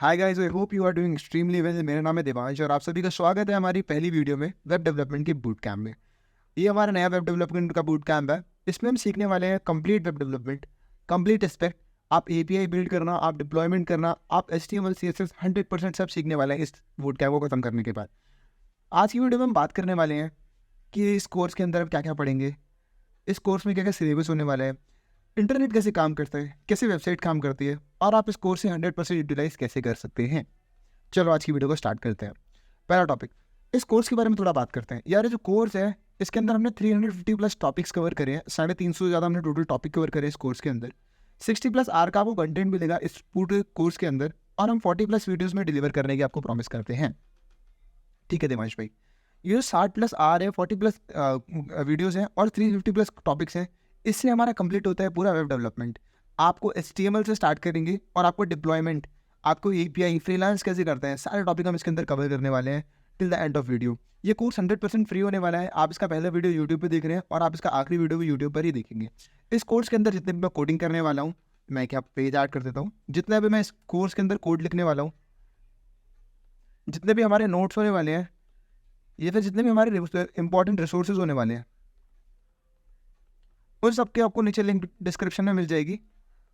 Hi guys, I hope you are doing extremely well. मेरा नाम है देवांश और आप सभी का स्वागत है हमारी पहली वीडियो में वेब डेवलपमेंट के बूट कैम्प में। ये हमारा नया वेब डेवलपमेंट का बूट कैम्प है। इसमें हम सीखने वाले हैं complete web development, complete aspect. आप एपीआई बिल्ड करना, आप डिप्लॉयमेंट करना, आप HTML CSS 100% सब सीखने वाले हैं इस बूट कैम्प को खत्म करने के बाद। आज की वीडियो में हम बात करने वाले हैं कि इस कोर्स के अंदर हम क्या क्या पढ़ेंगे, इस कोर्स में क्या क्या सिलेबस होने वाला है, इंटरनेट कैसे काम करता है, कैसे वेबसाइट काम करती है और आप इस कोर्स से 100% यूटिलाइज कैसे कर सकते हैं। चलो आज की वीडियो को स्टार्ट करते हैं। पहला टॉपिक, इस कोर्स के बारे में थोड़ा बात करते हैं। यार ये जो कोर्स है इसके अंदर हमने 350 प्लस टॉपिक्स कवर करे हैं। 350 से ज़्यादा हमने टोटल टॉपिक कवर करे इस कोर्स के अंदर। 60 प्लस आर का आपको कंटेंट मिलेगा इस पूरे कोर्स के अंदर और हम 40 प्लस वीडियोज़ में डिलीवर करने की आपको प्रॉमिस करते हैं। ठीक है दिमाश भाई, ये जो 60 प्लस आर है, 40 प्लस वीडियोज़ हैं और 350 प्लस टॉपिक्स हैं, इससे हमारा कंप्लीट होता है पूरा वेब डेवलपमेंट। आपको HTML से स्टार्ट करेंगे और आपको डिप्लॉयमेंट, आपको API, फ्रीलांस कैसे करते हैं, सारे टॉपिक हम इसके अंदर कवर करने वाले हैं till the end of video. ये कोर्स 100% फ्री होने वाला है। आप इसका पहला वीडियो यूट्यूब पे देख रहे हैं और आप इसका आखिरी वीडियो भी यूट्यूब पर ही देखेंगे। इस कोर्स के अंदर जितने भी मैं कोडिंग करने वाला हूँ, मैं क्या पेज ऐड कर देता हूँ, जितने भी मैं इस कोर्स के अंदर कोड लिखने वाला हूँ, जितने भी हमारे नोट्स होने वाले हैं, ये फिर जितने भी हमारे इंपॉर्टेंट रिसोर्सेज होने वाले हैं, उन सबके आपको नीचे लिंक डिस्क्रिप्शन में मिल जाएगी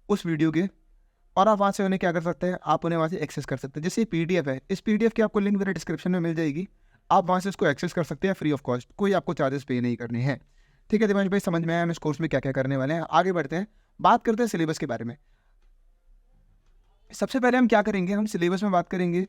उस वीडियो के, और आप वहाँ से उन्हें क्या कर सकते हैं, आप उन्हें वहाँ से एक्सेस कर सकते हैं। जैसे PDF है, इस PDF की आपको लिंक मेरे डिस्क्रिप्शन में मिल जाएगी। आप वहाँ से उसको एक्सेस कर सकते हैं फ्री ऑफ कॉस्ट, कोई आपको चार्जेस पे नहीं करने हैं। ठीक है दिमाश भाई, समझ में आया हम इस कोर्स में क्या क्या करने वाले हैं। आगे बढ़ते हैं, बात करते हैं सिलेबस के बारे में। सबसे पहले हम क्या करेंगे, हम सिलेबस में बात करेंगे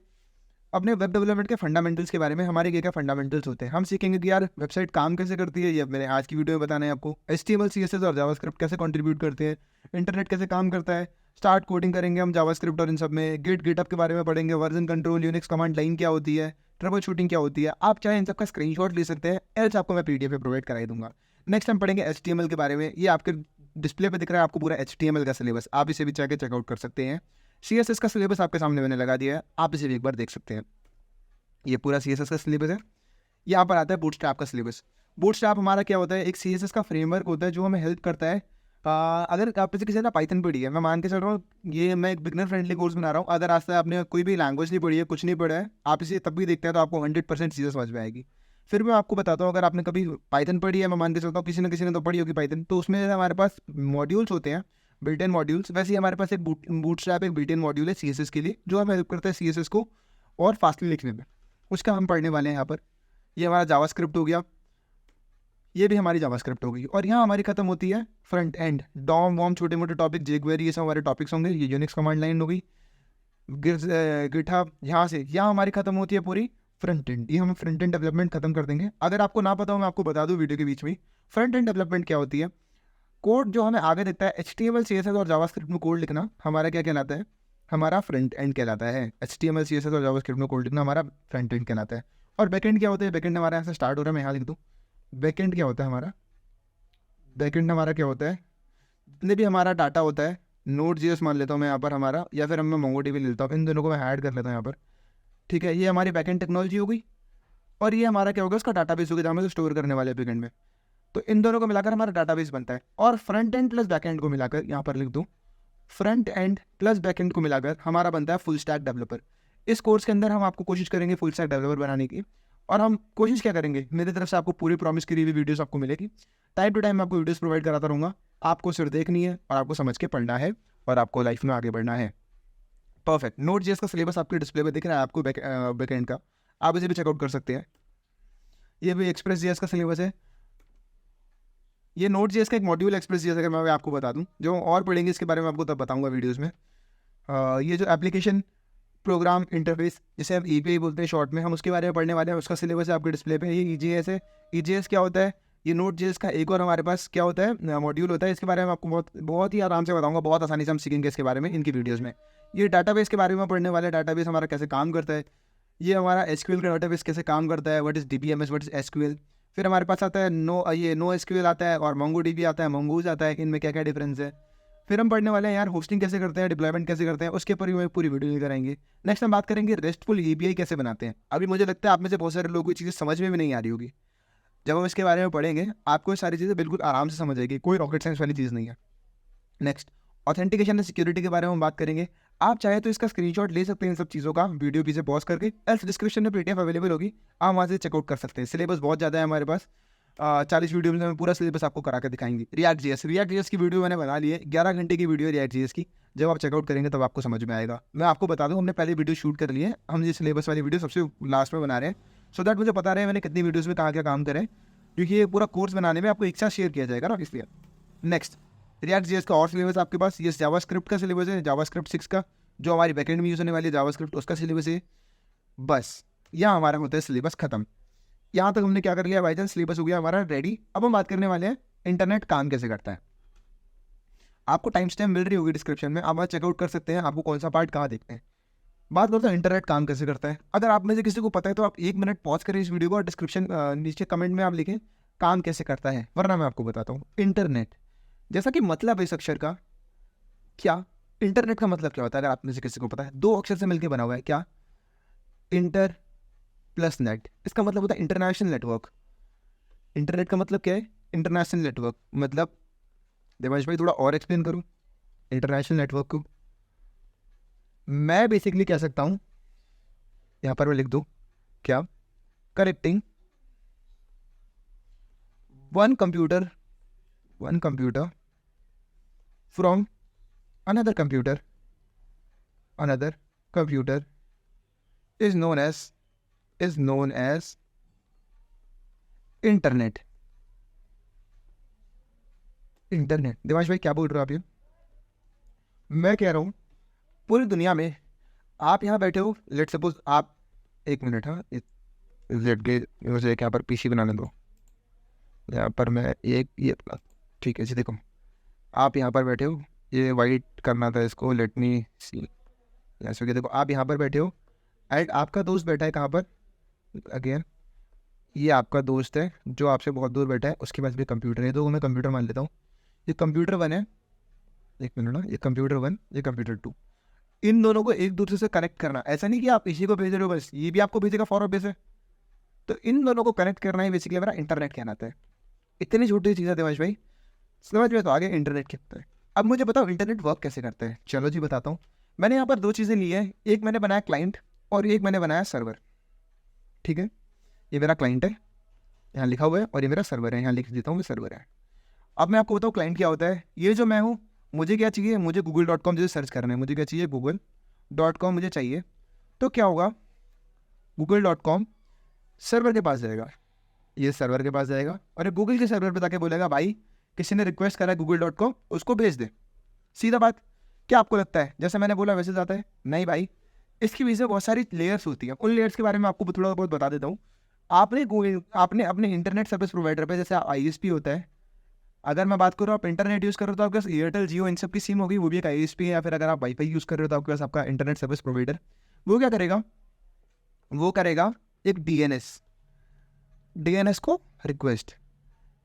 अपने वेब डेवलपमेंट के फंडामेंटल्स के बारे में। हमारे क्या क्या फंडामेंटल्स होते हैं, हम सीखेंगे कि यार वेबसाइट काम कैसे करती है। ये मैंने आज की वीडियो में बताना है आपको। HTML CSS और जावास्क्रिप्ट कैसे कंट्रीब्यूट करते हैं, इंटरनेट कैसे काम करता है। स्टार्ट कोडिंग करेंगे हम जावास्क्रिप्ट और इन सब में। गिटअप के बारे में पढ़ेंगे, version control, Unix command line क्या होती है, ट्रबल शूटिंग क्या होती है। आप चाहे इन सब का स्क्रीनशॉट ले सकते हैं, एल्स आपको मैं PDF पे प्रोवाइड कराई दूंगा। नेक्स्ट हम पढ़ेंगे HTML के बारे में। ये आपके डिस्प्ले पे दिख रहा है आपको पूरा HTML का सिलेबस, आप इसे भी चाहे चेकआउट कर सकते हैं। CSS का सिलेबस आपके सामने मैंने लगा दिया है, आप इसे भी एक बार देख सकते हैं। ये पूरा CSS का सिलेबस है। यहाँ पर आता है बूटस्ट्रैप का सिलेबस। बूटस्ट्रैप हमारा क्या होता है, एक CSS का फ्रेमवर्क होता है जो हमें हेल्प करता है। अगर आप किसी ने पाइथन पढ़ी है, मैं मान के चल रहा हूँ ये मैं एक बिगनर फ्रेंडली कोर्स बना रहा हूँ। अगर आज तक आपने कोई भी लैंग्वेज नहीं पढ़ी है, कुछ नहीं पढ़ा है, आप इसे तब भी देखते हैं तो आपको 100% चीज़ें समझ में आएगी। फिर मैं आपको बताता हूँ, अगर आपने कभी पाइथन पढ़ी है, मैं मान के चलता हूँ किसी ने तो पढ़ी होगी पाइथन, तो उसमें हमारे पास मॉड्यूल्स होते हैं, बिल्ट इन मॉड्यूल्स। वैसे ही हमारे पास एक बूटस्ट्रैप एक बिल्ट इन मॉड्यूल है CSS के लिए, जो हमें हेल्प करता है CSS को और फास्टली लिखने में। उसका हम पढ़ने वाले हैं यहाँ पर। ये हमारा जावास्क्रिप्ट हो गया, ये भी हमारी जावास्क्रिप्ट हो गई। और यहाँ हमारी खत्म होती है फ्रंट एंड, डॉम वॉम, छोटे मोटे टॉपिक, जेक्वेरी, ये सब हमारे टॉपिक्स होंगे। ये यूनिक्स कमांड लाइन हो गई, गिटहब, यहाँ से यहाँ हमारी खत्म होती है पूरी फ्रंट एंड। ये हम फ्रंट एंड डेवलपमेंट खत्म कर देंगे। अगर आपको ना पता हो, मैं आपको बता दूँ वीडियो के बीच में, फ्रंट एंड डेवलपमेंट क्या होती है। कोड जो हमें आगे दिखता है, HTML CSS और जावास्क्रिप्ट में कोड लिखना हमारा क्या कहलाता है, हमारा फ्रंट एंड कहलाता है। HTML CSS और जावास्क्रिप्ट में कोड लिखना हमारा फ्रंट एंड कहलाता है। और बैकएंड क्या होता है, बैकएंड हमारा यहाँ से स्टार्ट हो रहा है, मैं यहाँ लिख दूँ। बैकएंड क्या होता है हमारा, बैकएंड हमारा क्या होता है, जितने भी हमारा डाटा होता है, Node.js मान लेता हूँ मैं यहाँ पर हमारा, या फिर मैं MongoDB ले लेता हूँ, इन दोनों को मैं ऐड कर लेता हूँ यहाँ पर। ठीक है, ये हमारी बैकएंड टेक्नोलॉजी हो गई। और ये हमारा क्या होगा, उसका डाटाबेस होगा जहाँ हम स्टोर करने वाले बैकएंड में। तो इन दोनों को मिलाकर हमारा डाटाबेस बनता है। और फ्रंट एंड प्लस बैकएंड को मिलाकर, यहाँ पर लिख दूँ, फ्रंट एंड प्लस बैकएंड को मिलाकर हमारा बनता है फुल स्टैक डेवलपर। इस कोर्स के अंदर हम आपको कोशिश करेंगे फुल स्टैक डेवलपर बनाने की। और हम कोशिश क्या करेंगे, मेरी तरफ से आपको पूरी प्रॉमिस करी हुई वीडियोस आपको मिलेगी। टाइम टू टाइम मैं आपको वीडियोस प्रोवाइड कराता रहूँगा। आपको सिर्फ देखनी है और आपको समझ के पढ़ना है और आपको लाइफ में आगे बढ़ना है। परफेक्ट। Node.js का सिलेबस आपके डिस्प्ले पर दिख रहा है आपको, बैकएंड का, आप इसे भी चेकआउट कर सकते हैं। ये भी Express.js का सिलेबस है। ये Node.js का एक मॉड्यूल Express.js, अगर मैं आपको बता दूं, जो और पढ़ेंगे इसके बारे में आपको तब बताऊंगा वीडियोस में। ये जो एप्लीकेशन प्रोग्राम इंटरफेस, जिसे हम API बोलते हैं शॉर्ट में, हम उसके बारे में पढ़ने वाले हैं। उसका सिलेबस है आपके डिस्प्ले पे। ये EJS है। EJS क्या होता है, ये Node.js का एक और हमारे पास क्या होता है, मॉड्यूल होता है। इसके बारे में आपको बहुत ही आराम से बताऊंगा, बहुत आसानी से हम सीखेंगे इसके बारे में इनकी वीडियोज़ में। ये डाटाबेस के बारे में पढ़ने वाले हैं, डाटाबेस हमारा कैसे काम करता है। ये हमारा SQL का डाटाबेस कैसे काम करता है, what is DBMS, what is SQL। फिर हमारे पास आता है NoSQL आता है, और MongoDB आता है, Mongoose आता है, इनमें क्या क्या डिफरेंस है। फिर हम पढ़ने वाले हैं यार होस्टिंग कैसे करते हैं, डिप्लॉयमेंट कैसे करते हैं, उसके ऊपर पूरी वीडियो लेकर आएंगे। नेक्स्ट हम बात करेंगे रेस्टफुल API कैसे बनाते हैं। अभी मुझे लगता है आप में से बहुत सारे लोगों को चीज़ें समझ में भी नहीं आ रही होगी। जब हम इसके बारे में पढ़ेंगे आपको ये सारी चीज़ें बिल्कुल आराम से समझ आएगी, कोई रॉकेट साइंस वाली चीज़ नहीं है। नेक्स्ट, ऑथेंटिकेशन एंड सिक्योरिटी के बारे में हम बात करेंगे। आप चाहे तो इसका स्क्रीनशॉट ले सकते हैं इन सब चीज़ों का, वीडियो पीछे पॉज करके, एल्स डिस्क्रिप्शन में पीडीएफ अवेलेबल होगी, आप वहाँ से चेकआउट कर सकते हैं। सिलेबस बहुत ज़्यादा है हमारे पास, 40 वीडियो में पूरा सिलेबस आपको करा के दिखाएंगे। रिएक्ट जेएस की वीडियो मैंने बना ली है, 11 घंटे की वीडियो रिएक्ट जेएस की। जब आप चेकआउट करेंगे तब आपको समझ में आएगा। मैं आपको बता दूं, हमने पहले वीडियो शूट कर ली है, हम ये सिलेबस वाली वीडियो सबसे लास्ट में बना रहे हैं, सो दैट मुझे पता रहे मैंने कितनी वीडियोज़ में कहाँ क्या काम करें, क्योंकि ये पूरा कोर्स बनाने में आपको एक साथ शेयर किया जाएगा ना, इसलिए। नेक्स्ट, रिएक्ट जेएस का और सिलेबस आपके पास, ये जावास्क्रिप्ट का सिलेबस है, जावास्क्रिप्ट 6 का, जो हमारी बैकएंड में यूज़ होने वाली है जावास्क्रिप्ट, उसका सिलेबस है। बस यहाँ हमारा होता है सिलेबस खत्म। यहाँ तक हमने क्या कर लिया भाई जान, सिलेबस हो गया हमारा रेडी। अब हम बात करने वाले हैं इंटरनेट काम कैसे करता है। आपको टाइम स्टैम्प मिल रही होगी डिस्क्रिप्शन में, आप चेकआउट कर सकते हैं आपको कौन सा पार्ट कहाँ देखते हैं। बात करते हैं इंटरनेट काम कैसे करता है। अगर आप में से किसी को पता है तो आप 1 मिनट पॉज करें इस वीडियो को और डिस्क्रिप्शन नीचे कमेंट में आप लिखें काम कैसे करता है, वरना मैं आपको बताता हूँ। इंटरनेट जैसा कि मतलब है इस अक्षर का, क्या इंटरनेट का मतलब क्या होता है अगर आप में से किसी को पता है, 2 अक्षर से मिलकर बना हुआ है, क्या, इंटर प्लस नेट। इसका मतलब होता है इंटरनेशनल नेटवर्क। इंटरनेट का मतलब क्या है, इंटरनेशनल नेटवर्क। मतलब देवांश भाई थोड़ा और एक्सप्लेन करूँ इंटरनेशनल नेटवर्क को। मैं बेसिकली कह सकता हूँ, यहाँ पर मैं लिख दूँ क्या, connecting one computer from another computer is known as internet. Devansh भाई क्या बोल रहे हो आप ये? मैं कह रहा हूँ पूरी दुनिया में आप यहाँ बैठे हो, लेट सपोज आप, 1 मिनट, हाँ लेट के मुझे यहाँ पर पीसी बनाने दो, यहाँ पर मैं एक ये, ठीक है जी। देखो आप यहाँ पर बैठे हो, ये वाइट करना था इसको, लेट मी सी, ऐसे देखो आप यहाँ पर बैठे हो एंड आपका दोस्त बैठा है कहाँ पर, अगेन ये आपका दोस्त है जो आपसे बहुत दूर बैठा है, उसके पास भी कंप्यूटर है, तो मैं कंप्यूटर मान लेता हूँ। ये कंप्यूटर 1 है, 1 मिनट ना, ये कंप्यूटर 1, ये कंप्यूटर 2, इन दोनों को एक दूसरे से कनेक्ट करना। ऐसा नहीं कि आप इसी को भेज रहे हो बस, ये भी आपको भेजेगा फॉरवर्ड बेस है, तो इन दोनों को कनेक्ट करना ही बेसिकली हमारा इंटरनेट कहलाता है। इतनी छोटी चीज़ है देवांश भाई, समझ में तो आगे इंटरनेट क्या होता है। अब मुझे बताओ इंटरनेट वर्क कैसे करता है। चलो जी बताता हूँ। मैंने यहाँ पर 2 चीज़ें ली है, एक मैंने बनाया क्लाइंट और एक मैंने बनाया सर्वर, ठीक है। ये मेरा क्लाइंट है, यहाँ लिखा हुआ है, और ये मेरा सर्वर है, यहाँ लिख देता हूँ मैं सर्वर है। अब मैं आपको बताऊँ क्लाइंट क्या होता है। ये जो मैं हूँ, मुझे क्या चाहिए, मुझे google.com जैसे सर्च करना है, मुझे क्या चाहिए, google.com मुझे चाहिए। तो क्या होगा, google.com सर्वर के पास जाएगा, ये सर्वर के पास जाएगा और ये गूगल के सर्वर पे जाके बोलेगा भाई किसी ने रिक्वेस्ट करा है google.com, उसको भेज दे। सीधा बात। क्या आपको लगता है जैसे मैंने बोला वैसे जाता है? नहीं भाई, इसकी वजह से बहुत सारी लेयर्स होती हैं। उन लेयर्स के बारे में आपको थोड़ा बहुत बता देता हूँ। आपने अपने इंटरनेट सर्विस प्रोवाइडर पे, जैसे ISP होता है, अगर मैं बात करूँ आप इंटरनेट यूज़ कर रहे हो तो आपके पास एयरटेल, जियो, इन सब की सिम होगी, वो भी एक ISP है। या फिर अगर आप वाईफाई यूज़ कर रहे हो तो आपके पास आपका इंटरनेट सर्विस प्रोवाइडर, वो क्या करेगा, वो करेगा एक DNS को रिक्वेस्ट,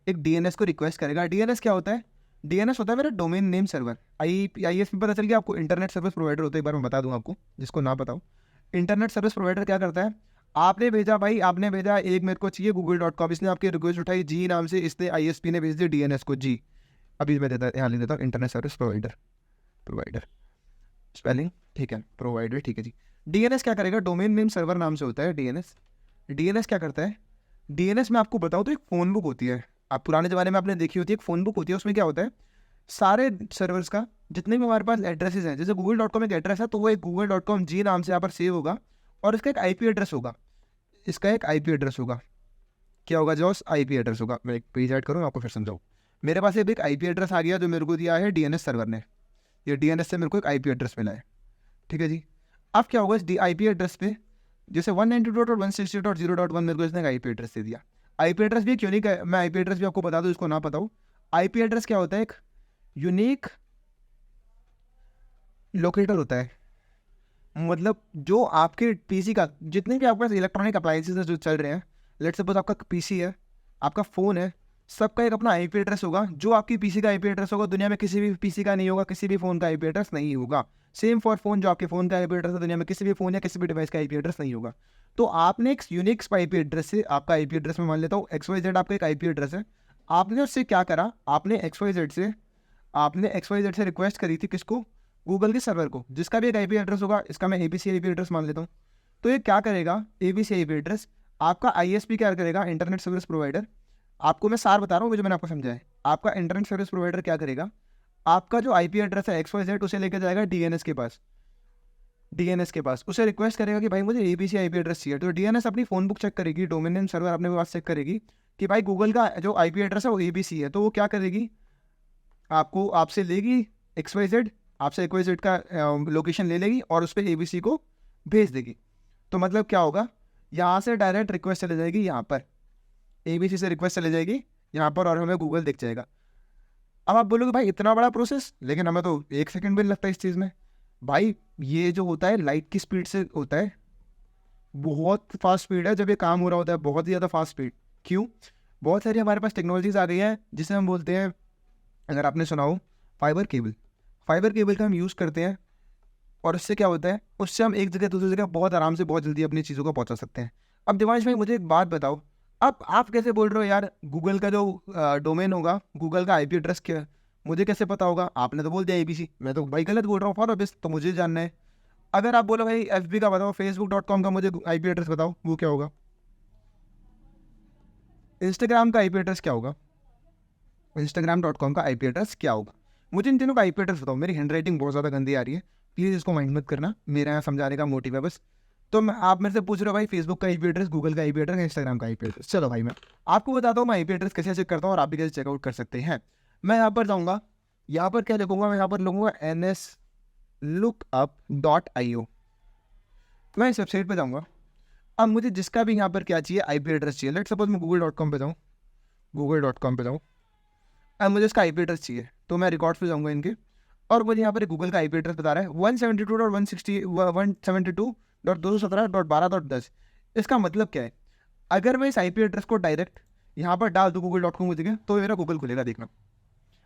एक DNS को रिक्वेस्ट करेगा। DNS क्या होता है, DNS होता है मेरा डोमेन नेम सर्वर। ISP पता चल गया आपको, इंटरनेट सर्विस प्रोवाइडर होता है। एक बार मैं बता दूं आपको जिसको ना बताऊं, इंटरनेट सर्विस प्रोवाइडर क्या करता है, आपने भेजा भाई, आपने भेजा एक मेरे को चाहिए google.com, इसने आपकी रिक्वेस्ट उठाई जी नाम से, इसने ISP ने भेज दी DNS को जी। अभी मैं यहाँ लिख देता हूँ इंटरनेट सर्विस प्रोवाइडर स्पेलिंग, ठीक है, प्रोवाइडर, ठीक है जी। DNS क्या करेगा, डोमेन नेम सर्वर नाम से होता है DNS क्या करता है, DNS में आपको बताऊँ तो एक फ़ोन बुक होती है, आप पुराने ज़माने में आपने देखी होती है, एक फ़ोन बुक होती है। उसमें क्या होता है, सारे सर्वर्स का जितने भी हमारे पास एड्रेसेस हैं, जैसे google.com एक एड्रेस है तो वो एक google.com जी नाम से यहाँ पर सेव होगा, और इसका एक IP एड्रेस होगा, क्या होगा जॉस, IP एड्रेस होगा। मैं एक पेज ऐड करूँ आपको फिर समझाऊँ। मेरे पास एक IP एड्रेस आ गया जो मेरे को दिया है DNS सर्वर ने, ये DNS से मेरे को एक IP एड्रेस मिला है, ठीक है जी। अब क्या होगा इस IP एड्रेस पे, जैसे 192.168.0.1 मेरे को इसने एक IP एड्रेस दे दिया। IP एड्रेस भी एक यूनिक है, मैं IP एड्रेस भी आपको बता दूँ इसको ना पता हो। IP एड्रेस क्या होता है, एक यूनिक लोकेटर होता है। मतलब जो आपके PC का, जितने भी आपके पास इलेक्ट्रॉनिक अप्लायंसेज जो चल रहे हैं, लेट्स सपोज आपका PC है, आपका फ़ोन है, सबका एक अपना IP एड्रेस होगा। जो आपकी PC का IP एड्रेस होगा दुनिया में किसी भी PC का नहीं होगा, किसी भी फ़ोन का IP एड्रेस नहीं होगा। सेम फॉर फोन, जो आपके फ़ोन का IP एड्रेस है दुनिया में किसी भी फ़ोन या किसी भी डिवाइस का IP एड्रेस नहीं होगा। तो आपने एक यूनिक्स IP एड्रेस से, आपका IP एड्रेस में मान लेता हूँ XYZ आपका एक IP एड्रेस है, आपने उससे क्या करा, आपने XYZ से रिक्वेस्ट करी थी किसको, गूगल के सर्वर को, जिसका भी एक आईपी एड्रेस होगा, इसका मैं एबीसी आईपी एड्रेस मान लेता हूँ। तो ये क्या करेगा, एबीसी आईपी एड्रेस आपका आईएसपी क्या करेगा, इंटरनेट सर्विस प्रोवाइडर। आपको मैं सार बता रहा हूँ, वो जो मैंने आपको समझाया। आपका इंटरनेट सर्विस प्रोवाइडर क्या करेगा, आपका जो आईपी एड्रेस है XYZ उसे लेकर जाएगा डीएनएस के पास। डीएनएस के पास उसे रिक्वेस्ट करेगा कि भाई मुझे एबीसी आईपी एड्रेस चाहिए। तो डीएनएस अपनी फ़ोन बुक चेक करेगी, डोमेन नेम सर्वर अपने पास चेक करेगी कि भाई गूगल का जो आईपी एड्रेस है वो एबीसी है। तो वो क्या करेगी, आपको आपसे लेगी XYZ, आपसे XYZ का लोकेशन ले लेगी और उस पर एबीसी को भेज देगी। तो मतलब क्या होगा, यहाँ से डायरेक्ट रिक्वेस्ट चले जाएगी यहाँ पर, एबीसी से रिक्वेस्ट चले जाएगी यहाँ पर और हमें गूगल दिख जाएगा। अब आप बोलोगे भाई इतना बड़ा प्रोसेस, लेकिन हमें तो 1 सेकंड भी नहीं लगता इस चीज़ में। भाई ये जो होता है लाइट की स्पीड से होता है, बहुत फास्ट स्पीड है जब ये काम हो रहा होता है, बहुत ही ज़्यादा फास्ट स्पीड। क्यों, बहुत सारी हमारे पास टेक्नोलॉजीज आ गई हैं जिसे हम बोलते हैं, अगर आपने सुना हो, फाइबर केबल। फाइबर केबल का हम यूज़ करते हैं और उससे क्या होता है, उससे हम एक जगह दूसरी जगह बहुत आराम से बहुत जल्दी अपनी चीज़ों को पहुंचा सकते हैं। अब दिवांश भाई मुझे एक बात बताओ, अब आप कैसे बोल रहे हो यार गूगल का जो डोमेन होगा, गूगल का आईपी एड्रेस क्या, मुझे कैसे पता होगा, आपने तो बोल दिया एबीसी, मैं तो भाई गलत बोल रहा हूँ फॉर ऑब्वियस, तो मुझे जानना है। अगर आप बोलो भाई एफबी का बताओ, facebook.com का मुझे आईपी एड्रेस बताओ, वो क्या होगा, इंस्टाग्राम का आईपी एड्रेस क्या होगा, instagram.com का आईपी एड्रेस क्या होगा। मुझे इन तीनों का आईपी एड्रेस बताओ। मेरी हैंडराइटिंग बहुत ज़्यादा गंदी आ रही है, प्लीज़ इसको माइंड मत करना, मेरा यहाँ समझाने का मोटिव है बस। तो मैं आप मेरे से पूछ रहे हो भाई फेसबुक का आईपी एड्रेस, गूगल का आईपी एड्रेस, इंस्टाग्राम का आईपी एड्रेस। चलो भाई मैं आपको बताता हूँ मैं आईपी एड्रेस कैसे चेक करता हूँ और आप भी कैसे चेकआउट कर सकते हैं। मैं यहाँ पर जाऊँगा, यहाँ पर क्या लिखूँगा, मैं यहाँ पर लिखूँगा nslookup.io। मैं इस वेबसाइट पर जाऊँगा। अब मुझे जिसका भी यहाँ पर क्या चाहिए, आईपी एड्रेस चाहिए। लेट सपोज मैं google.com पे जाऊँ, google.com पे जाऊँ। अब मुझे इसका आईपी एड्रेस चाहिए, तो मैं रिकॉर्ड्स पे जाऊँगा इनके, और मुझे यहाँ पर गूगल का आईपी एड्रेस बता रहा है 172.168.172.217.12.10। इसका मतलब क्या है, अगर मैं इस आईपी एड्रेस को डायरेक्ट यहाँ पर डाल दूँ google.com की जगह, तो मेरा गूगल खुलेगा, देखना।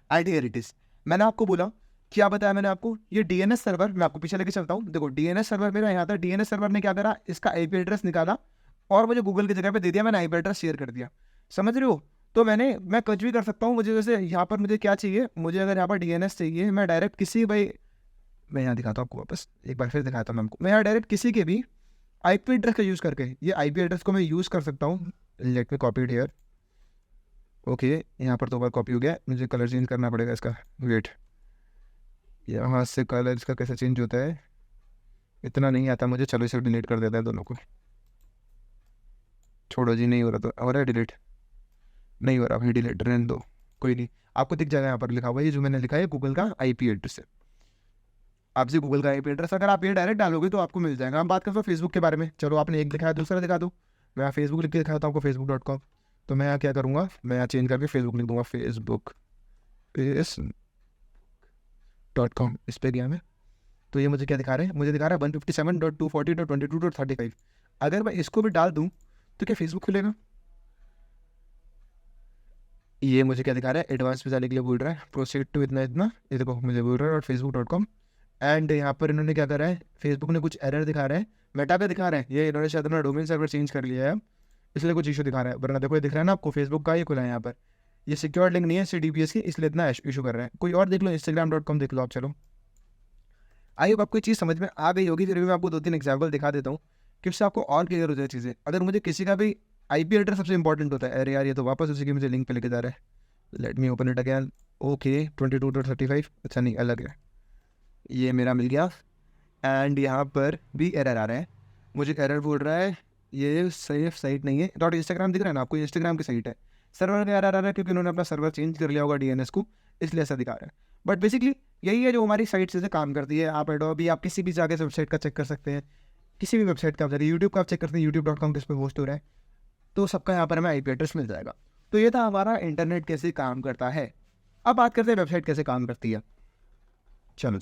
आईडी इट इज, मैंने आपको बोला, क्या बताया मैंने आपको, ये डीएनएस सर्वर, मैं आपको पीछे लेके चलता हूँ। देखो डीएनएस सर्वर मेरा यहाँ था, डीएनएस सर्वर ने क्या करा, इसका आईपी एड्रेस निकाला और मुझे गूगल की जगह पे दे दिया, मैंने आईपी एड्रेस शेयर कर दिया। समझ रहे हो, तो मैं कुछ भी कर सकता हूँ। मुझे जैसे यहाँ पर मुझे क्या चाहिए, मुझे अगर यहाँ पर डीएनएस चाहिए, मैं डायरेक्ट किसी भाई, मैं यहाँ दिखाता हूँ आपको वापस, एक बार फिर दिखाता हूँ मैं आपको। मैं यहाँ डायरेक्ट किसी के भी आईपी एड्रेस का यूज़ करके, ये आईपी एड्रेस को मैं यूज़ कर सकता हूँ। Let me copy it here. Okay, यहाँ पर 2 बार कॉपी हो गया, मुझे कलर चेंज करना पड़ेगा इसका। वेट, यहाँ से कलर इसका कैसे चेंज होता है, इतना नहीं आता मुझे। चलो इसे डिलीट कर देता है दोनों को, छोड़ो जी, नहीं हो रहा, तो हो रहा है डिलीट, नहीं हो रहा भाई, डिलीट रहने दो, कोई नहीं। आपको दिख जाएगा यहाँ पर लिखा हुआ, ये जो मैंने लिखा है गूगल का आईपी एड्रेस है। आपसे गूगल का आईपी एड्रेस अगर आप ये डायरेक्ट डालोगे तो आपको मिल जाएगा। हम बात करते हैं फेसबुक के बारे में। चलो आपने एक दिखाया, दूसरा दिखा दो। मैं यहाँ फेसबुक लिख के दिखाता हूँ आपको, facebook.com। तो मैं यहाँ क्या करूँगा, मैं यहाँ चेंज करके फेसबुक लिख दूँगा, facebook.com। इस पर गया मैं, तो ये मुझे क्या दिखा रहा है, मुझे दिखा रहा है 157.240.22.35। अगर मैं इसको भी डाल दूँ तो क्या फेसबुक खुलेगा। ये मुझे क्या दिखा रहा है, एडवांस पे जाने के लिए बोल रहा है, प्रोसीड टू इतना इतना, ये देखो मुझे बोल रहा है facebook.com। एंड यहाँ पर इन्होंने क्या करा है, फेसबुक ने कुछ एरर दिखा रहा है, मेटा पे दिखा रहा है, ये इन्होंने शायद अपना डोमेन सर्वर चेंज कर लिया है अब, इसलिए कुछ इशू दिखा रहा है। वरना देखो ये दिख रहा है ना आपको, फेसबुक का ही खुला है यहाँ पर, ये सिक्योर लिंक नहीं है CDPS की, इसलिए इतना इशू कर रहा है। कोई और देख लो, instagram.com देख लो आप। चलो आई होप आपको ये चीज़ समझ में आ गई होगी। फिर भी मैं आपको 2-3 एग्जाम्पल दिखा देता हूँ कि उससे आपको और क्लियर हो जाए चीज़ें। अगर मुझे किसी का भी आईपी एड्रेस सबसे इंपॉर्टेंट होता है, अरे यार ये तो वापस उसी की मुझे लिंक पे लेके जा रहा है, let me open it again. Okay 22.35, अच्छा नहीं अलग है, ये मेरा मिल गया। एंड यहाँ पर भी एरर आ रहा है, मुझे एरर बोल रहा है ये सेफ साइट नहीं है। .instagram दिख रहा है ना आपको, ये इंस्टाग्राम की साइट है। सर्वर का एरर आ रहा है क्योंकि उन्होंने अपना सर्वर चेंज कर लिया होगा डीएनएस को, इसलिए ऐसा दिखा रहा है। बट बेसिकली यही है जो हमारी साइट से काम करती है। आप एडोबी, आप किसी भी जाके से वेबसाइट का चेक कर सकते हैं, किसी भी वेबसाइट का, आप जाकर यूट्यूब का आप चेक करते हैं, youtube.com किस पे होस्ट हो रहा है, तो सबका यहाँ पर हमें आईपी एड्रेस मिल जाएगा। तो ये था हमारा इंटरनेट कैसे काम करता है। अब बात करते हैं वेबसाइट कैसे काम करती है। चलो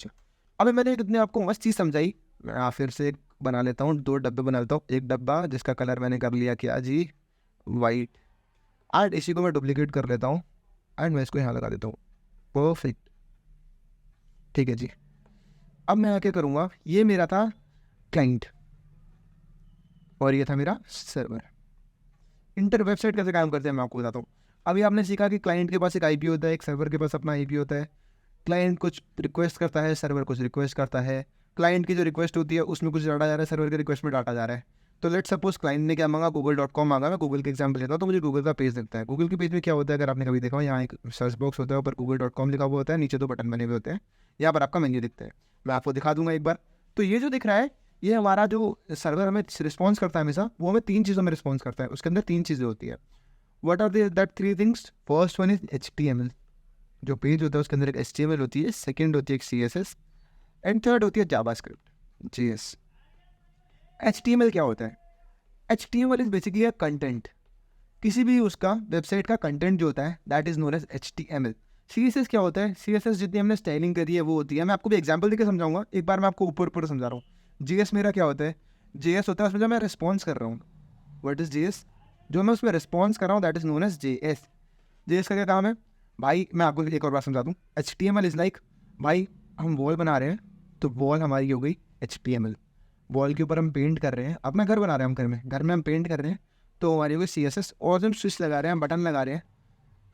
अभी मैंने कितने आपको मस्त चीज़ समझाई, मैं फिर से एक बना लेता हूँ, 2 डब्बे बना लेता हूँ। एक डब्बा जिसका कलर मैंने कर लिया क्या जी, वाइट, एंड इसी को मैं डुप्लीकेट कर लेता हूँ एंड मैं इसको यहाँ लगा देता हूँ, परफेक्ट, ठीक है जी। अब मैं क्या करूँगा, ये मेरा था क्लाइंट और ये था मेरा सर्वर। इंटर वेबसाइट कैसे काम करते हैं मैं आपको बताता हूँ। अभी आपने सीखा कि क्लाइंट के पास एक आईपी होता है, एक सर्वर के पास अपना आईपी होता है, क्लाइंट कुछ रिक्वेस्ट करता है, सर्वर कुछ रिक्वेस्ट करता है, क्लाइंट की जो रिक्वेस्ट होती है उसमें कुछ डाटा जा रहा है, सर्वर के रिक्वेस्ट में डाटा जा रहा है। तो लेट सपोज क्लाइंट ने क्या मांगा, google.com मांगा। मैं गूगल के एग्जाम्पल लेता हूँ, तो मुझे गूगल का पेज दिखता है। गूगल के पेज में क्या होता है, अगर आपने कभी देखा हो, यहाँ एक सर्च बॉक्स होता है, ऊपर google.com लिखा हुआ होता है, नीचे 2 बटन बने हुए होते हैं, यहाँ पर आपका मेन्यू दिखता है। मैं आपको दिखा दूंगा एक बार। तो ये जो दिख रहा है, ये हमारा जो सर्वर हमें रिस्पॉन्स करता है हमेशा, वो हमें 3 चीज़ों में रिस्पॉन्स करता है। उसके अंदर 3 चीज़ें होती है। What are that 3 things? First one is HTML। जो पेज होता है उसके अंदर एक HTML होती है, सेकेंड होती है एक CSS, एंड थर्ड होती है जावास्क्रिप्ट, JS। HTML क्या होता है? HTML is basically a content. किसी भी उसका वेबसाइट का कंटेंट जो होता है, that is known as HTML। CSS क्या होता है? CSS जितनी हमने स्टाइलिंग करी है वो होती है। मैं आपको भी एग्जांपल देकर समझाऊंगा, एक बार मैं आपको ऊपर ऊपर समझा रहा हूँ। JS मेरा क्या होता है? JS होता है उसमें जो मैं रिस्पॉन्स कर रहा हूँ। What is JS? जो मैं उसमें रिस्पॉन्स कर रहा हूँ, that is known as JS। JS का क्या काम है भाई? मैं आपको एक और बात समझा दूँ। HTML इज लाइक, भाई हम वॉल बना रहे हैं, तो वॉल हमारी हो गई HTML। वॉल के ऊपर हम पेंट कर रहे हैं, अब मैं घर बना रहे हैं, हम घर में हम पेंट कर रहे हैं, तो हमारी हो गई CSS। और जब स्विच लगा रहे हैं, बटन लगा रहे हैं,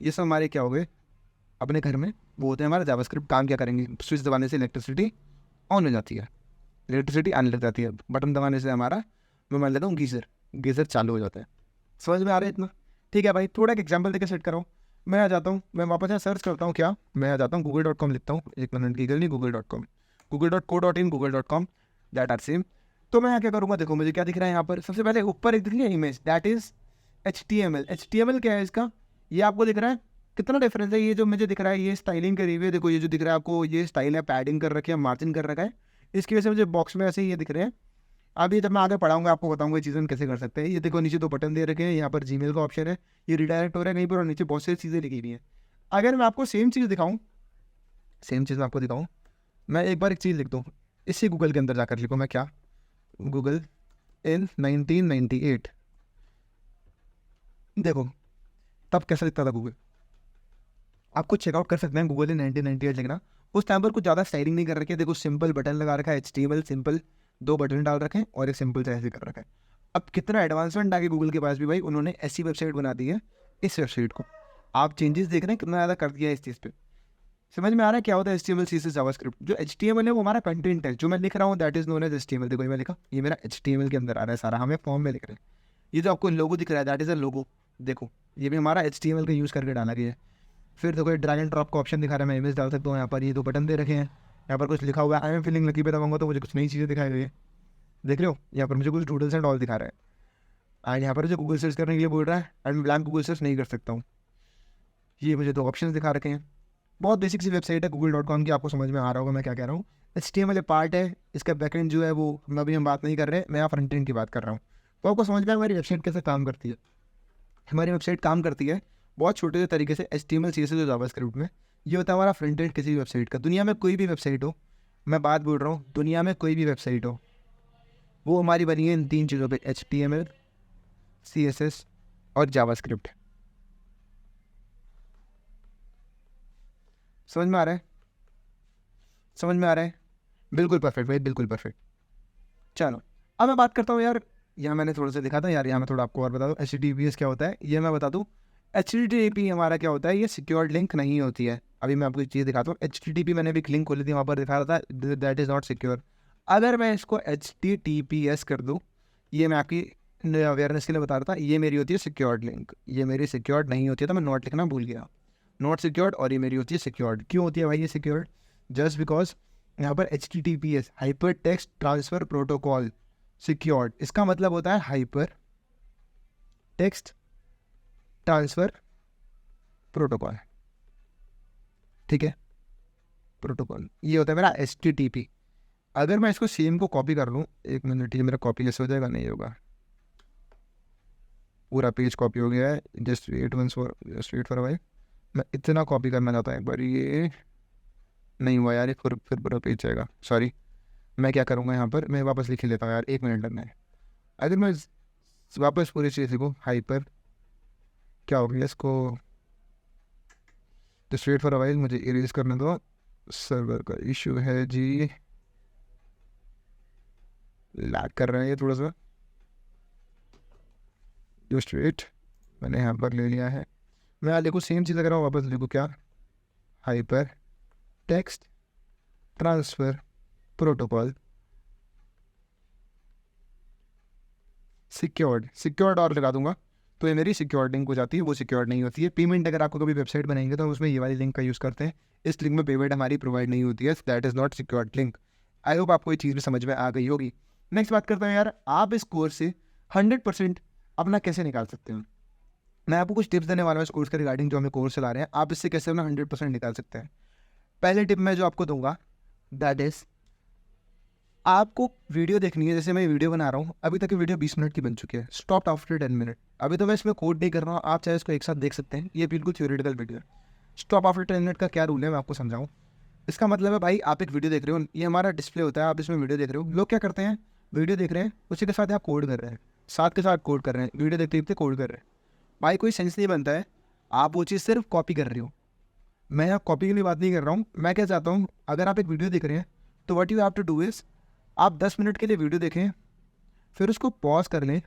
ये सब हमारे क्या हो गए अपने घर में, वो होते हैं हमारा जावास्क्रिप्ट। काम क्या करेंगे? स्विच दबाने से इलेक्ट्रिसिटी ऑन हो जाती है, इलेक्ट्रिसिटी आने लग जाती है। बटन दबाने से हमारा, मैं मान लेता हूँ गीज़र, गीज़र चालू हो जाता है। समझ में आ रहा है इतना? ठीक है भाई, थोड़ा एक एग्जाम्पल देकर सेट कराऊँ। मैं आ जाता हूँ, मैं वापस यहाँ सर्च करता हूँ क्या, मैं आ जाता हूँ google.com लिखता हूँ, 1 मिनट की गल नहीं, google.com, google.co.in, google.com, that are same. तो मैं यहाँ क्या करूँगा, देखो मुझे क्या दिख रहा है यहाँ पर। सबसे पहले ऊपर एक दिख रही है image, that is HTML। HTML क्या है इसका? ये आपको दिख रहा है कितना डिफरेंस है। ये जो मुझे दिख रहा है, ये स्टाइलिंग करी हुई है, देखो ये जो दिख रहा है आपको, ये स्टाइल है, पैडिंग कर रखी है, मार्जिन कर रखा है, इसकी वजह से मुझे बॉक्स में ऐसे ही ये दिख रहे हैं। अभी जब मैं आगे पढ़ाऊंगा आपको बताऊंगा ये चीज़ें हम कैसे कर सकते हैं। ये देखो नीचे 2 बटन दे रखे हैं, यहाँ पर जीमेल का ऑप्शन है, ये रिडायरेक्ट हो रहा है कहीं पर, और नीचे बहुत सारी चीज़ें लिखी हुई हैं। अगर मैं आपको सेम चीज़ दिखाऊँ, सेम चीज़ मैं आपको दिखाऊँ, मैं एक बार एक चीज़ लिख दूँ, इसी गूगल के अंदर जाकर लिखूँ मैं क्या, गूगल इन 1998। देखो तब कैसा दिखता था गूगल, आपको चेकआउट कर सकते हैं गूगल इन 1998 लिखना। उस टाइम पर कुछ ज़्यादा स्टाइलिंग नहीं कर रखी है, देखो सिंपल बटन लगा रखा है, HTML सिंपल, 2 बटन डाल रखे हैं और एक सिंपल सा ऐसे कर रखा है। अब कितना एडवांसमेंट आ गया गूगल के पास भी भाई, उन्होंने ऐसी वेबसाइट बना दी है। इस वेबसाइट को आप चेंजेस देख रहे हैं कितना ज़्यादा कर दिया है इस चीज़ पे। समझ में आ रहा है क्या होता है HTML, CSS, जावास्क्रिप्ट? जो HTML है वो हमारा कंटेंट है, जो मैं लिख रहा हूँ that is known as HTML। देखो ये मैं लिखा, ये मेरा HTML के अंदर आ रहा है सारा, हमें फॉर्म में लिख रहे हैं। ये जो आपको लोगो दिख रहा है, दैट इज अ लोगो। देखो ये भी हमारा HTML का यूज़ करके डाला गया है। फिर देखो ये ड्रैग एंड ड्रॉप का ऑप्शन दिखा रहा है, मैं इमेज डाल सकता हूँ यहाँ पर। ये 2 बटन दे रखे हैं, यहाँ पर कुछ लिखा हुआ है, आई एम फीलिंग लकी पे दबाऊंगा तो मुझे कुछ नई चीज़ें दिखाई गई है। देख रहे हो, यहाँ पर मुझे कुछ डूडल्स एंड ऑल दिखा रहा है, एंड यहाँ पर जो गूगल सर्च करने के लिए बोल रहा है, एंड मैं ब्लैंक गूगल सर्च नहीं कर सकता हूँ। ये मुझे 2 ऑप्शन दिखा रखे हैं। बहुत बेसिक सी वेबसाइट है google.com की, आपको समझ में आ रहा होगा मैं क्या कह रहा हूँ। HTML पार्ट है, इसका बैकएंड जो है वो हम बात नहीं कर रहे, मैं यहाँ फ्रंट एंड की बात कर रहा हूँ। तो आपको समझ में आया हमारी वेबसाइट कैसे काम करती है। हमारी वेबसाइट काम करती है बहुत छोटे से तरीके से, HTML, CSS और जावास्क्रिप्ट में। ये होता है हमारा फ्रंट एंड किसी भी वेबसाइट का। दुनिया में कोई भी वेबसाइट हो, मैं बात बोल रहा हूँ, दुनिया में कोई भी वेबसाइट हो, वो हमारी बनी है इन 3 चीज़ों पे, HTML, CSS और जावास्क्रिप्ट। समझ में आ रहा है? समझ में आ रहा है? बिल्कुल परफेक्ट भाई, बिल्कुल परफेक्ट। चलो अब मैं बात करता हूँ यार, यहाँ मैंने थोड़ा सा दिखा था यार, यहाँ मैं थोड़ा आपको और बता दूँ HTTPS क्या होता है, ये मैं बता दूँ। HTTP हमारा क्या होता है, ये सिक्योर्ड लिंक नहीं होती है। अभी मैं आपको एक चीज़ दिखाता हूँ, HTTP मैंने भी एक लिंक खोली थी, वहाँ पर दिखा रहा था दैट इज़ नॉट सिक्योर। अगर मैं इसको HTTPS कर दूँ, ये मैं आपकी अवेयरनेस के लिए बता रहा था, ये मेरी होती है सिक्योर्ड लिंक, ये मेरी सिक्योर्ड नहीं होती है, तो मैं नॉट लिखना भूल गया, नॉट सिक्योर्ड, और ये मेरी होती है सिक्योर्ड। क्यों होती है भाई ये सिक्योर्ड? जस्ट बिकॉज यहाँ पर HTTPS, hyper text transfer protocol, secured, इसका मतलब होता है हाइपर टेक्स्ट ट्रांसफ़र प्रोटोकॉल। ठीक है, प्रोटोकॉल ये होता है मेरा HTTP। अगर मैं इसको सेम को कॉपी कर लूँ, 1 मिनट, ये मेरा कॉपी कैसे हो जाएगा? नहीं होगा, पूरा पेज कॉपी हो गया है। जस्ट वेट फॉर भाई, मैं इतना कॉपी करना चाहता हूँ एक बार, ये नहीं हुआ यार, ये फिर पूरा पेज जाएगा। सॉरी, मैं क्या करूँगा यहाँ पर, मैं वापस लिख लेता हूँ यार, 1 मिनट लगना है। अगर मैं वापस पूरी चीज़ लिखूँ, हाइपर क्या हो गया इसको, just wait for a while, मुझे इरेज करने दो, सर्वर का इशू है जी, लैग कर रहा है ये थोड़ा सा। जस्ट वेट, मैंने यहाँ पर ले लिया है, मैं यहाँ लिखूँ सेम चीज़ लग रहा हूँ, वापस लिखूँ क्या, hyper text transfer protocol secured और लगा दूंगा तो ये मेरी सिक्योर्ड लिंक हो जाती है, वो सिक्योर्ड नहीं होती है। पेमेंट अगर आपको कभी वेबसाइट बनाएंगे तो हम उसमें ये वाली लिंक का यूज़ करते हैं, इस लिंक में पेमेंट हमारी प्रोवाइड नहीं होती है, that is not secured link. I hope आपको ये चीज़ भी समझ में आ गई होगी। नेक्स्ट बात करते हैं यार, आप इस कोर्स से 100% अपना कैसे निकाल सकते हो। मैं आपको कुछ टिप्स देने वाला हूँ इस कोर्स के रिगार्डिंग, जो हमें कोर्स चला रहे हैं, आप इससे कैसे अपना 100% निकाल सकते हैं। पहले टिप मैं जो आपको दूंगा दैट इज़, आपको वीडियो देखनी है। जैसे मैं वीडियो बना रहा हूँ, अभी तक की वीडियो 20 मिनट की बन चुकी है, स्टॉप आफ्टर 10 मिनट। अभी तो मैं इसमें कोड नहीं कर रहा हूँ, आप चाहे इसको एक साथ देख सकते हैं, ये बिल्कुल थ्योरेटिकल वीडियो है। स्टॉप आफ्टर 10 मिनट का क्या रूल है मैं आपको समझाऊँ। इसका मतलब है भाई, आप एक वीडियो देख रहे हो, ये हमारा डिस्प्ले होता है, आप इसमें वीडियो देख रहे हो। लोग क्या करते हैं, वीडियो देख रहे हैं, उसी के साथ आप कोड कर रहे हैं, साथ के साथ कोड कर रहे हैं, वीडियो देखते देखते कोड कर रहे हैं। भाई कोई सेंस नहीं बनता है, आप वो चीज़ सिर्फ कॉपी कर रहे हो। मैं यहाँ कॉपी के लिए बात नहीं कर रहा हूँ, मैं क्या चाहता हूँ, अगर आप एक वीडियो देख रहे हैं तो what you have to do is, आप 10 मिनट के लिए वीडियो देखें, फिर उसको पॉज कर लें,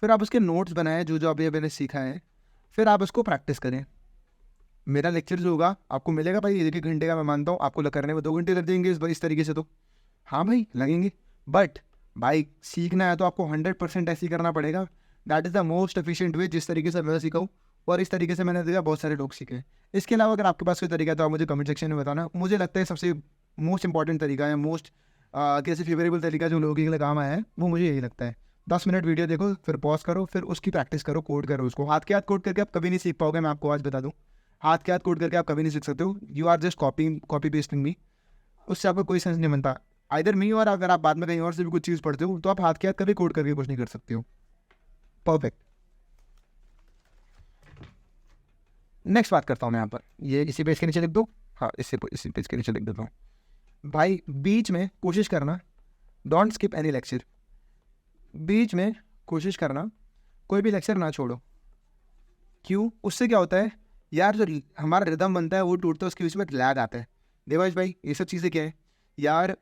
फिर आप उसके नोट्स बनाएं जो जो अभी मैंने सीखा है, फिर आप उसको प्रैक्टिस करें। मेरा लेक्चर जो होगा आपको मिलेगा भाई 1-1 घंटे का, मैं मानता हूँ आपको करने में 2 घंटे लग जाएंगे इस तरीके से, तो हाँ भाई लगेंगे, बट भाई सीखना है तो आपको 100% ऐसे ही करना पड़ेगा। That is the most efficient way, जिस तरीके से मैं सीखा और इस तरीके से मैंने देखा बहुत सारे लोग सीखे। इसके अलावा अगर आपके पास कोई तरीका है तो आप मुझे कमेंट सेक्शन में बताना। मुझे लगता है सबसे मोस्ट इंपॉर्टेंट तरीका है, मोस्ट कैसे फेवरेबल तरीका जो लोगों के लिए काम आया है, वो मुझे यही लगता है। 10 मिनट वीडियो देखो, फिर पॉज करो, फिर उसकी प्रैक्टिस करो, कोड करो उसको। हाथ के हाथ कोड करके आप कभी नहीं सीख पाओगे, मैं आपको आज बता दूँ। हाथ के हाथ कोड करके आप कभी नहीं सीख सकते हो, you are just copy pasting me, उससे आपको कोई सेंस नहीं बनता। आइदर मी, और अगर आप बाद में कहीं और से भी कुछ चीज़ पढ़ते हो तो आप हाथ के हाथ कभी कोड करके कुछ नहीं कर सकते हो। परफेक्ट। नेक्स्ट बात करता हूँ मैं यहाँ पर, ये इसी पेज के नीचे लिख दो, हाँ इसी पेज के नीचे लिख देता हूँ। भाई बीच में कोशिश करना, डोंट स्किप एनी लेक्चर, बीच में कोशिश करना कोई भी लेक्चर ना छोड़ो। क्यों? उससे क्या होता है यार, जो हमारा रिदम बनता है वो टूटता है, उसके बीच में एक लैग आता है। देवाश भाई ये सब चीज़ें क्या है यार,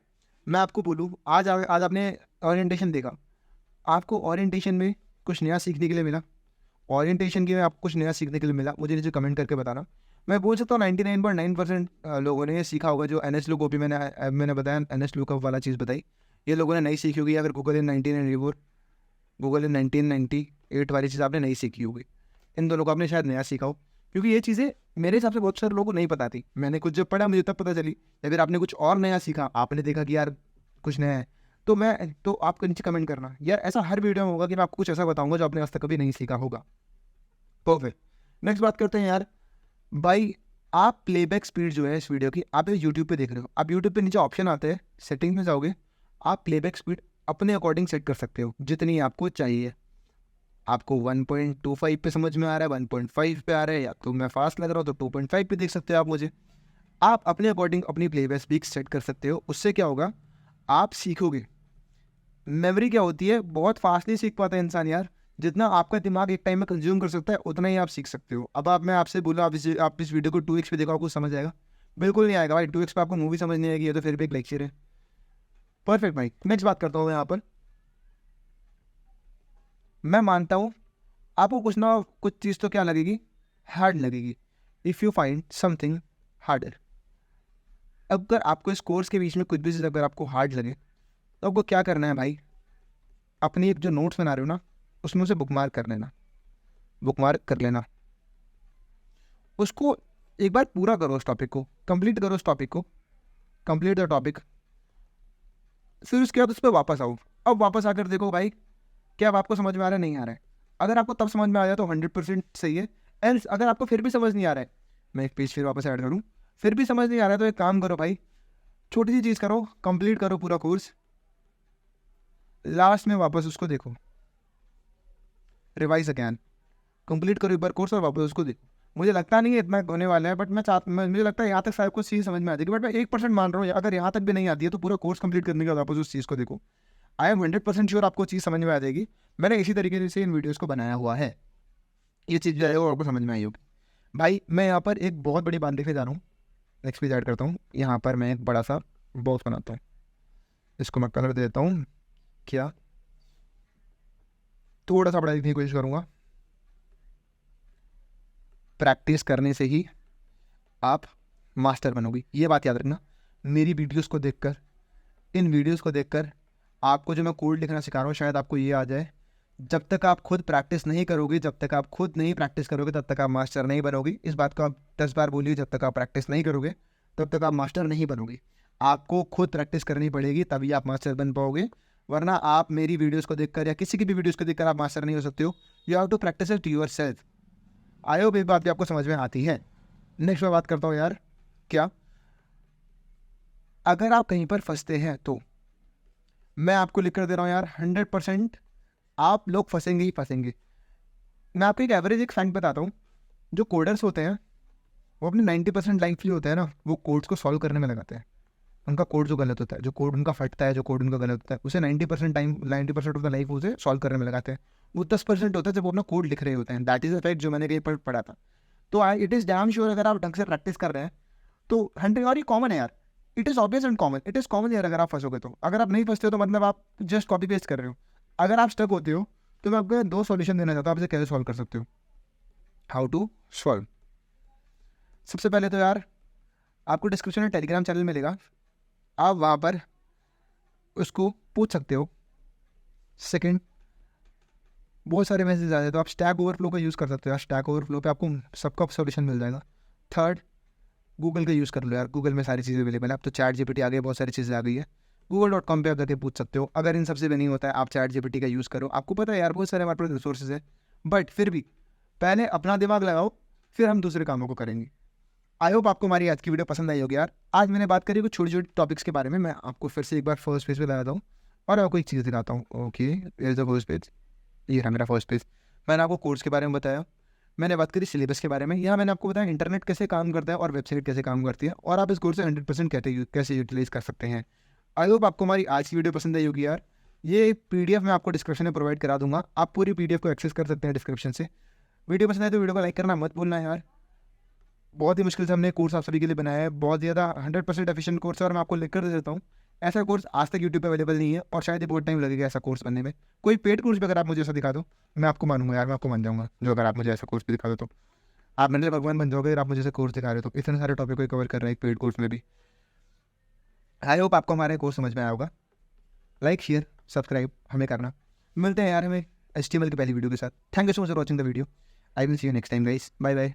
मैं आपको बोलूँ, आज आपने ओरिएंटेशन देखा, आपको ओरिएंटेशन में कुछ नया सीखने के लिए मिला, ओरिएंटेशन के में आपको कुछ नया सीखने के लिए मिला, मुझे नीचे कमेंट करके बताना। मैं बोल सकता हूँ 99.9% लोगों ने ये सीखा होगा, जो एन एस लुकअप, मैंने बताया एन एस लुकअप वाला चीज़ बताई, ये लोगों ने नहीं सीखी होगी, या फिर गूगल इन 1994, गूगल इन 1998 वाली चीज़ आपने नहीं सीखी होगी। इन दोनों को आपने शायद नया सीखा हो, क्योंकि ये चीज़ें मेरे हिसाब से बहुत सारे लोगों को नहीं पता थी। मैंने कुछ जब पढ़ा मुझे तब पता चली, या फिर आपने कुछ और नया सीखा, आपने देखा कि यार कुछ नया है, तो आपको नीचे कमेंट करना यार। ऐसा हर वीडियो में होगा कि मैं आपको कुछ ऐसा बताऊंगा जो आपने आज तक कभी नहीं सीखा होगा। परफेक्ट। नेक्स्ट बात करते हैं यार, भाई आप प्लेबैक स्पीड जो है इस वीडियो की, आप यूट्यूब पे देख रहे हो, आप यूट्यूब पे नीचे ऑप्शन आता है, सेटिंग्स में जाओगे, आप प्लेबैक स्पीड अपने अकॉर्डिंग सेट कर सकते हो जितनी आपको चाहिए। आपको 1.25 पे समझ में आ रहा है, 1.5 पे आ रहा है, या तो मैं फास्ट लग रहा हूँ तो 2.5 पे देख सकते हो आप मुझे। आप अपने अकॉर्डिंग अपनी प्लेबैक स्पीड सेट कर सकते हो। उससे क्या होगा, आप सीखोगे। मेमोरी क्या होती है, बहुत फास्ट नहीं सीख पाता इंसान यार, जितना आपका दिमाग एक टाइम में कंज्यूम कर सकता है उतना ही आप सीख सकते हो। अब मैं आपसे बोला, आप इस वीडियो को 2x पे देखो, आपको समझ आएगा? बिल्कुल नहीं आएगा भाई, 2x पे आपको मूवी समझ नहीं आएगी, ये तो फिर भी एक लेक्चर है। परफेक्ट भाई। नेक्स्ट बात करता हूँ मैं यहाँ पर, मैं मानता हूँ आपको कुछ ना कुछ चीज़ तो क्या लगेगी, हार्ड लगेगी। If you find something harder, अगर आपको इस कोर्स के बीच में कुछ भी चीज़ अगर आपको हार्ड लगे तो आपको क्या करना है भाई, अपनी एक जो नोट्स बना रहे हो ना, उसमें उसे बुकमार्क कर लेना, बुकमार्क कर लेना, उसको एक बार पूरा करो, उस टॉपिक को कंप्लीट करो, उस टॉपिक को कंप्लीट द टॉपिक। फिर उसके बाद उस पर वापस आओ। अब वापस आकर देखो भाई क्या अब आपको समझ में आ रहा है, नहीं आ रहा है। अगर आपको तब समझ में आ जाए तो 100% सही है। एल्स अगर आपको फिर भी समझ नहीं आ रहा है, मैं एक पेज फिर वापस ऐड करूँ, फिर भी समझ नहीं आ रहा है तो एक काम करो भाई, छोटी सी चीज़ करो, कंप्लीट करो पूरा कोर्स, लास्ट में वापस उसको देखो, रिवाइज अगैन, कंप्लीट करो एक बार कोर्स और वापस उसको देखो। मुझे लगता नहीं है इतना होने वाला है, बट मुझे लगता है यहाँ तक शायद कुछ चीज़ समझ में आ जाएगी, बट मैं 1% मान रहा हूँ, अगर यहाँ तक भी नहीं आती है तो पूरा कोर्स कंप्लीट करने के बाद वापस उस चीज़ को देखो। आई एम 100% श्योर आपको चीज़ समझ में आ जाएगी। मैंने इसी तरीके से इन वीडियोज़ को बनाया हुआ है, ये चीज़ जो है वो आपको समझ में आई होगी। भाई मैं यहाँ पर एक बहुत बड़ी बात देखने जा रहा हूँ, नेक्स्ट पेज ऐड करता हूँ। यहाँ पर मैं एक बड़ा सा बॉक्स बनाता हूँ, इसको मैं कलर दे देता हूँ, क्या थोड़ा सा बड़ा लिखने की कोशिश करूँगा। प्रैक्टिस करने से ही आप मास्टर बनोगी। ये बात याद रखना। मेरी वीडियोस को देखकर, इन वीडियोस को देखकर आपको जो मैं कोड लिखना सिखा रहा हूँ शायद आपको ये आ जाए। जब तक आप खुद प्रैक्टिस नहीं करोगे, जब तक आप खुद नहीं प्रैक्टिस करोगे, तब तक आप मास्टर नहीं बनोगे। इस बात को आप 10 बार बोलिए, जब तक आप प्रैक्टिस नहीं करोगे तब तक आप मास्टर नहीं बनोगे। आपको खुद प्रैक्टिस करनी पड़ेगी, तभी आप मास्टर बन पाओगे। वरना आप मेरी वीडियोस को देखकर या किसी की भी वीडियोस को देखकर आप मास्टर नहीं हो सकते हो। You have to practice it yourself. I hope ये बात भी आपको समझ में आती है। नेक्स्ट मैं बात करता हूँ यार, क्या अगर आप कहीं पर फंसते हैं तो मैं आपको लिख कर दे रहा हूँ यार, 100% आप लोग फंसेंगे ही फंसेंगे। मैं आपको एक एवरेज एक फैक्ट बताता हूँ। जो कोडर्स होते हैं वो अपने 90% लाइफ जो होता है ना, वो कोड्स को सॉल्व करने में लगाते हैं। उनका कोड जो गलत होता है, जो कोड उनका फटता है, जो कोड उनका गलत होता है, उसे 90% टाइम, 90% ऑफ द लाइफ उसे सॉल्व करने में लगाते हैं। वो 10% होता है जब वो अपना कोड लिख रहे होते हैं। दैट इज अ फैक्ट जो मैंने कहीं पर पढ़ा था। तो इट इज़ डैम श्योर, अगर आप ढंग से प्रैक्टिस कर रहे हैं तो 100, और ये कॉमन है यार। It is obvious and common, it is common यार। अगर आप फंसोगे तो, अगर आप नहीं फंसते हो तो मतलब आप जस्ट कॉपी पेस्ट कर रहे हो। अगर आप स्टक होते हो तो मैं आपको 2 सॉल्यूशन देना चाहता हूँ, आप इसे कैसे सॉल्व कर सकते हो, हाउ टू सॉल्व। सबसे पहले तो यार आपको डिस्क्रिप्शन में टेलीग्राम चैनल मिलेगा, आप वहाँ पर उसको पूछ सकते हो। सेकंड, बहुत सारे मैसेज आ जाए तो आप स्टैक ओवरफ्लो का यूज़ कर सकते हो यार। स्टैक ओवरफ्लो पे आपको सबका सॉल्यूशन मिल जाएगा। थर्ड, गूगल का यूज़ कर लो यार, गूगल में सारी चीज़ें अवेलेबल है। अब तो चैट जीपीटी आ गई, बहुत सारी चीज़ें आ गई है। google.com पे आप जाके पूछ सकते हो। अगर इन सबसे भी नहीं होता है, आप चैट जीपीटी का यूज़ करो। आपको पता है यार, बहुत सारे हमारे पास रिसोर्सेज है, बट फिर भी पहले अपना दिमाग लगाओ, फिर हम दूसरे कामों को करेंगे। आई होप आपको हमारी आज की वीडियो पसंद आई होगी यार। आज मैंने बात करी कुछ छोटी छोटी टॉपिक्स के बारे में। मैं आपको फिर से एक बार फर्स्ट पेज पे लगाता हूँ और आपको एक चीज़ दिखाता हूँ। Okay, is the first page, ये रहा मेरा फर्स्ट पेज। मैंने आपको कोर्स के बारे में बताया, मैंने बात करी सिलेबस के बारे में। यहाँ मैंने आपको बताया इंटरनेट कैसे काम करता है और वेबसाइट कैसे काम करती है, और आप इस कोर्स से 100% कैसे यूटिलाइज कर सकते हैं। आई होप आपको हमारी आज की वीडियो पसंद आई होगी यार। ये PDF मैं आपको डिस्क्रिप्शन में प्रोवाइड करा दूंगा, आप पूरी PDF को एक्सेस कर सकते हैं डिस्क्रिप्शन से। वीडियो पसंद आए तो वीडियो को लाइक करना मत भूलना यार। बहुत ही मुश्किल से हमने कोर्स आप सभी के लिए बनाया है, बहुत ज़्यादा 100% एफिशिएंट कोर्स है, और मैं आपको लिख कर दे देता हूँ। ऐसा कोर्स आज तक यूट्यूब पे अवेलेबल नहीं है, और शायद ये बहुत टाइम लगेगा ऐसा कोर्स बनने में। कोई पेड कोर्स भी अगर आप मुझे ऐसा दिखा दो, मैं आपको मानूंगा यार, मैं आपको मान जाऊँगा। जो अगर आप मुझे ऐसा कोर्स भी दिखा दो तो आप मेरे लिए भगवान बन जाओगे। अगर आप मुझे ऐसा कोर्स दिखा रहे हो तो इतने सारे टॉपिक को कवर कर रहे हैं एक पेड कोर्स में भी। आई होप आपको हमारे कोर्स समझ में आया होगा। लाइक, शेयर, सब्सक्राइब हमें करना। मिलते हैं यार हमें HTML की पहली वीडियो के साथ। Thank you so much for watching the video. I will see you next time guys, bye bye.